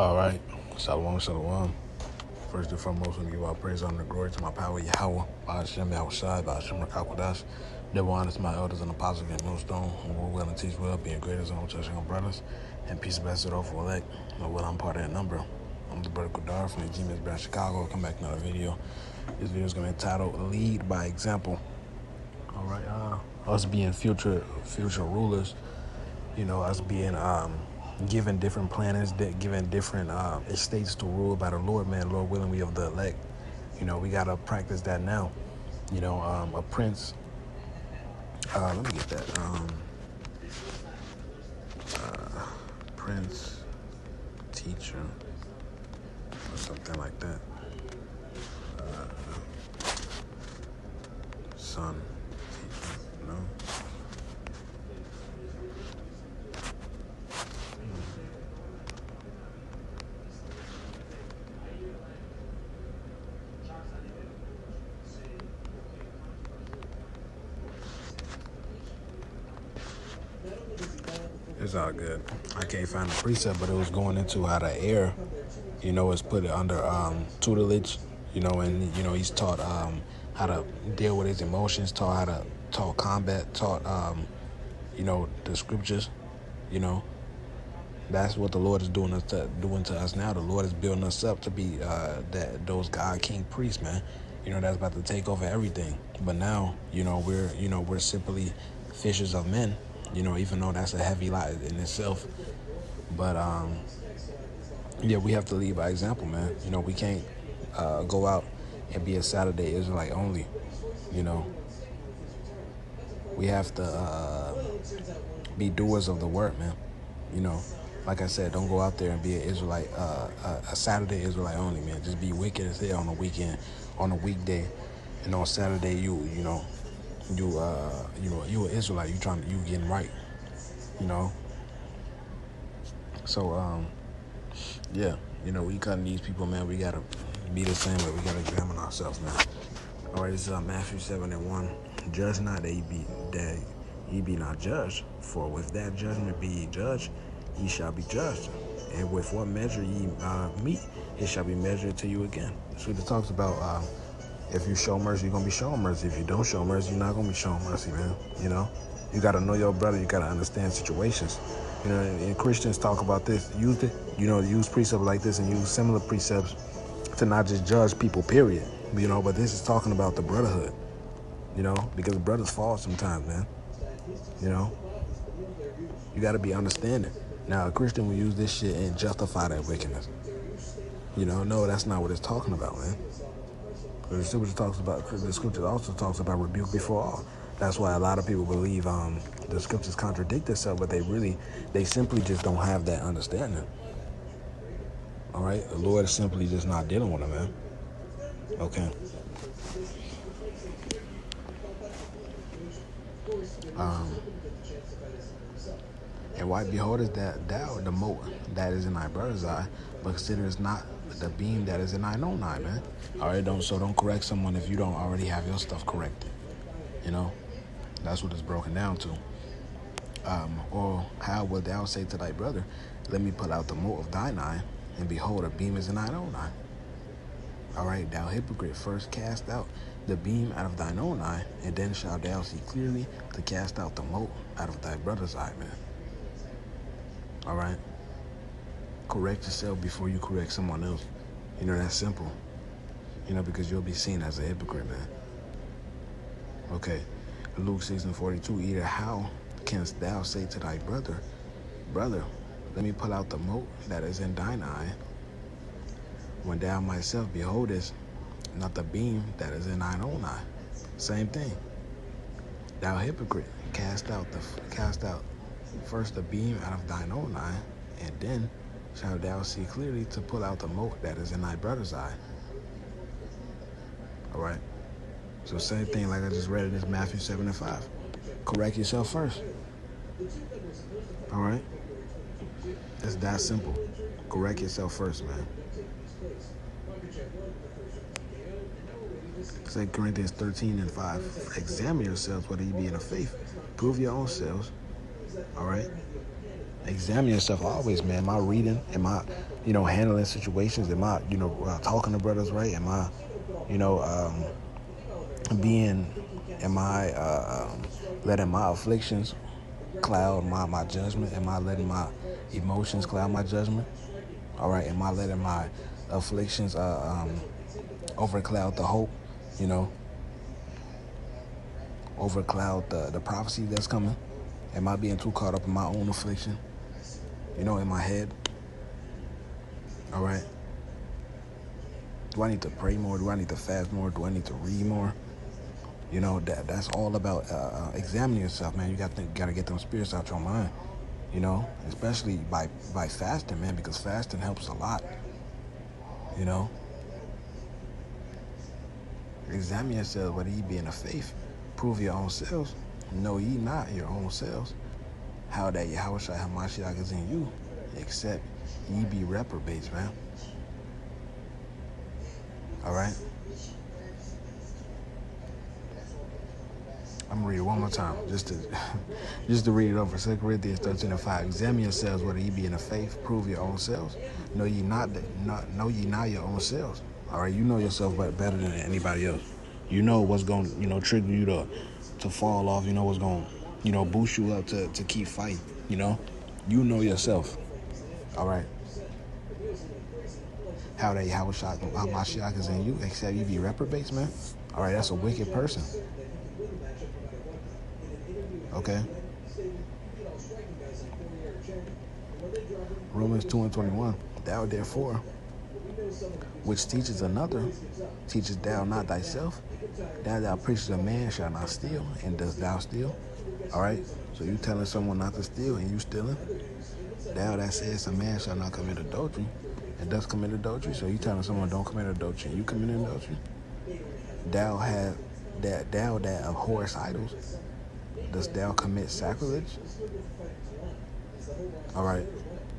All right. Shalom, shalom. First and foremost, we give all praise, honor, and glory to my power, Yahweh, Ba'ashem, Yahushai, Ba'ashem, Rakakwadash. Devil honors my elders and apostles and millstone, who will well and teach well, being greater than all church and brothers, and peace blessed all for elect. Well, I'm part of that number. I'm the brother Kudar from the G-Miss Brand Chicago. Come back to another video. This video is going to be entitled Lead by Example. All right. Us being future rulers, us being given different planets, given different estates to rule by the Lord, man. Lord willing, we of the elect. We gotta practice that now. A prince. Let me get that. Prince, teacher, or something like that. Son, teacher. No. It's all good. I can't find the precept, but it was going into how the air, is put under tutelage, and he's taught how to deal with his emotions, taught how to talk combat, taught the scriptures, That's what the Lord is doing to us now. The Lord is building us up to be those God King priests, man. That's about to take over everything. But now, we're simply fishers of men. Even though that's a heavy lot in itself. But, we have to lead by example, man. We can't go out and be a Saturday Israelite only, We have to be doers of the word, man. Like I said, don't go out there and be an Israelite, a Saturday Israelite only, man. Just be wicked as hell on the weekend, on a weekday. And on Saturday, you an Israelite. You getting right, So, we cutting these people, man. We gotta be the same way. We gotta examine ourselves, man. All right, this is Matthew 7:1. Judge not that ye be not judged, for with that judgment be ye judged, ye shall be judged. And with what measure ye meet, it shall be measured to you again. So it talks about if you show mercy, you're going to be shown mercy. If you don't show mercy, you're not going to be shown mercy, man. You got to know your brother. You got to understand situations. And Christians talk about this. Use precepts like this and use similar precepts to not just judge people, period. But this is talking about the brotherhood, because brothers fall sometimes, man. You got to be understanding. Now, a Christian will use this shit and justify that wickedness. No, that's not what it's talking about, man. The scripture also talks about rebuke before all. That's why a lot of people believe the scriptures contradict themselves, but they simply just don't have that understanding. All right? The Lord is simply just not dealing with them, man. Okay. And why behold is that thou the mote that is in thy brother's eye, but considerest not the beam that is in thine own eye, man. All right, don't correct someone if you don't already have your stuff corrected. That's what it's broken down to. Or how wilt thou say to thy brother, let me put out the mote of thine eye, and behold, a beam is in thine own eye. All right, thou hypocrite, first cast out the beam out of thine own eye, and then shalt thou see clearly to cast out the mote out of thy brother's eye, man. All right? Correct yourself before you correct someone else. That's simple. Because you'll be seen as a hypocrite, man. Okay. Luke 6:42, either how canst thou say to thy brother, let me pull out the mote that is in thine eye, when thou myself beholdest not the beam that is in thine own eye? Same thing. Thou hypocrite, cast out first the beam out of thine own eye, and then shalt thou see clearly to pull out the mote that is in thy brother's eye. All right. So same thing like I just read in this Matthew 7:5. Correct yourself first. All right. It's that simple. Correct yourself first, man. 2 Corinthians 13:5. Examine yourselves whether you be in the faith. Prove your own selves. All right? Examine yourself always, man. Am I reading? Am I, handling situations? Am I, talking to brothers right? Am I, you know, being, am I letting my afflictions cloud my judgment? Am I letting my emotions cloud my judgment? All right, am I letting my afflictions overcloud the hope, you know, overcloud the prophecy that's coming? Am I being too caught up in my own affliction, in my head? All right. Do I need to pray more? Do I need to fast more? Do I need to read more? That's all about examining yourself, man. You got to get them spirits out your mind, especially by fasting, man, because fasting helps a lot, you know. Examine yourself, whether ye be in the faith. Prove your own selves. Know ye not your own selves. How that Yahushua HaMashiach is in you, except ye be reprobates, man. All right? I'm going to read it one more time, just to read it over. 2 Corinthians 13:5. Examine yourselves, whether ye be in the faith. Prove your own selves. Know ye not your own selves. All right? You know yourself better than anybody else. You know what's going to, trigger you to fall off. You know what's going to, boost you up to keep fighting, You know yourself. All right? How that Yahushua HaMashiach is in you, except you be reprobates, man. All right, that's a wicked person. Okay? Romans 2:21. Thou therefore, which teaches another, teachest thou not thyself? Thou preachest a man shall not steal, and dost thou steal? All right? So you telling someone not to steal, and you stealing? Thou that says a man shall not commit adultery, and does commit adultery. So you telling someone don't commit adultery, and you commit adultery? Thou that abhorrest idols, dost thou commit sacrilege? All right.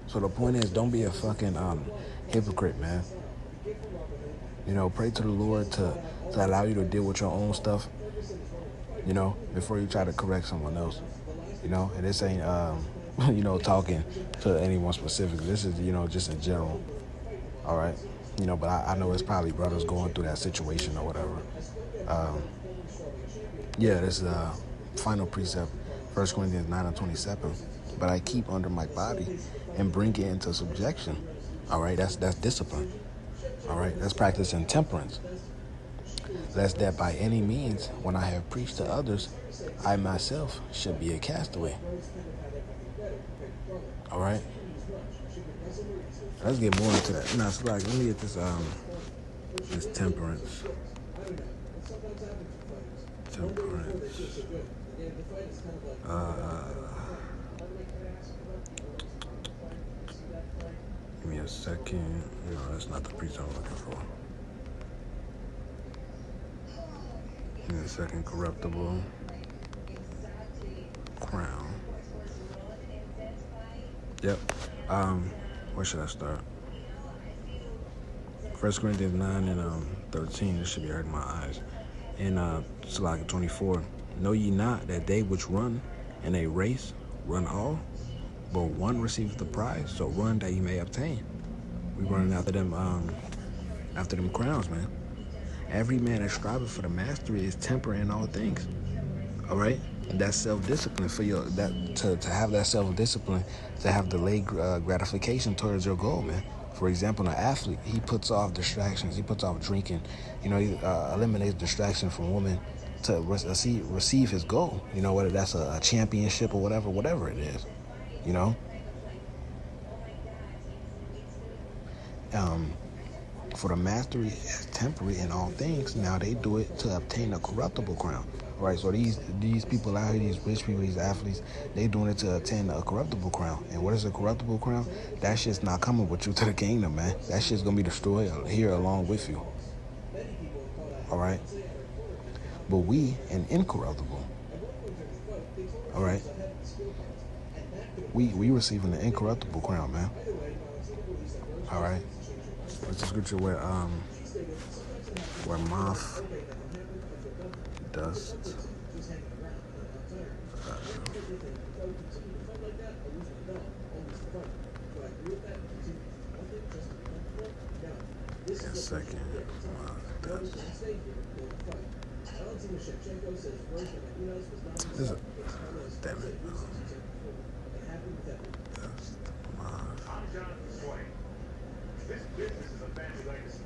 So the point is, don't be a fucking hypocrite, man. Pray to the Lord to allow you to deal with your own stuff, before you try to correct someone else, and this ain't, talking to anyone specific. This is, just in general. All right. But I know it's probably brothers going through that situation or whatever. This is final precept, 1 Corinthians 9:27. But I keep under my body and bring it into subjection. All right, that's discipline. All right, that's practicing temperance. Lest that by any means, when I have preached to others, I myself should be a castaway. All right, let's get more into that. Now, so let me get this temperance. Give me a second. No, that's not the preach I'm looking for. Give me a second. Corruptible crown. Yep. Where should I start? 1 Corinthians 9:13. This should be hurting my eyes. In Salaka 24. Know ye not that they which run in a race run all, but one receiveth the prize? So run that ye may obtain. We running after them crowns, man. Every man that striveth for the mastery is temperate in all things. All right, and that's self-discipline for to have that self-discipline, to have delayed gratification towards your goal, man. For example, an athlete, he puts off distractions. He puts off drinking. He eliminates distraction from women to receive his goal. Whether that's a championship or whatever it is. For the mastery is temporary in all things. Now they do it to obtain a corruptible crown. All right, so these people out here, these rich people, these athletes, they doing it to attain a corruptible crown. And what is a corruptible crown? That shit's not coming with you to the kingdom, man. That shit's gonna be destroyed here along with you. All right, but we an incorruptible. All right, we receiving the incorruptible crown, man. All right. What's the scripture where moth, dust, a second. This is, damn it. This business is a family legacy.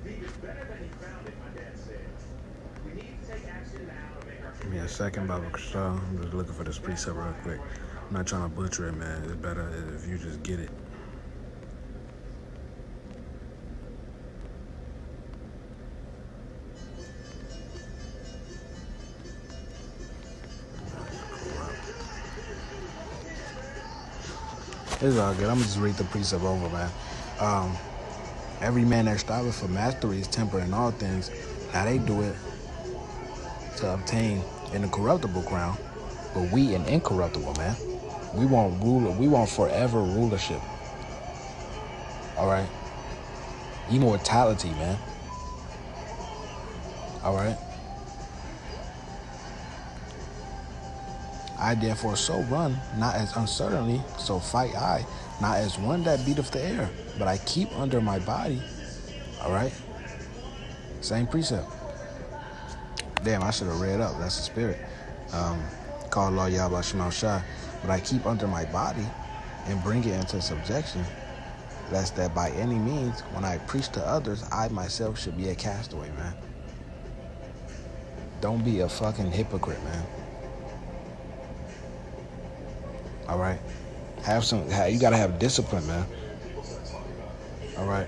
Leave it better than he found it, my dad said. We need to take action now to make our Give me a second, Baba Kristal. I'm just looking for this precept real quick. I'm not trying to butcher it, man. It's better if you just get it. It's all good. I'm gonna just read the precept over, man. Every man that striveth for mastery is temperate in all things. Now they do it to obtain an incorruptible crown, but we an incorruptible, man. We want ruler. We want forever rulership. All right. Immortality, man. All right. I therefore so run, not as uncertainly, so fight I, not as one that beateth the air, but I keep under my body. All right. Same precept. Damn, I should have read up. That's the spirit. Call law Yahweh Shema Shah. But I keep under my body and bring it into subjection, lest that by any means, when I preach to others, I myself should be a castaway, man. Don't be a fucking hypocrite, man. All right? You gotta have discipline, man. All right?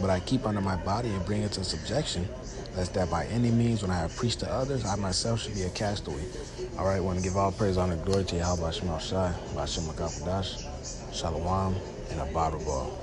But I keep under my body and bring it to subjection, lest that by any means, when I have preached to others, I myself should be a castaway. All right, want to give all praise, honor, and glory to Yahweh Shema Shai, Bashem Makapadash, Shalom, and a bottle ball.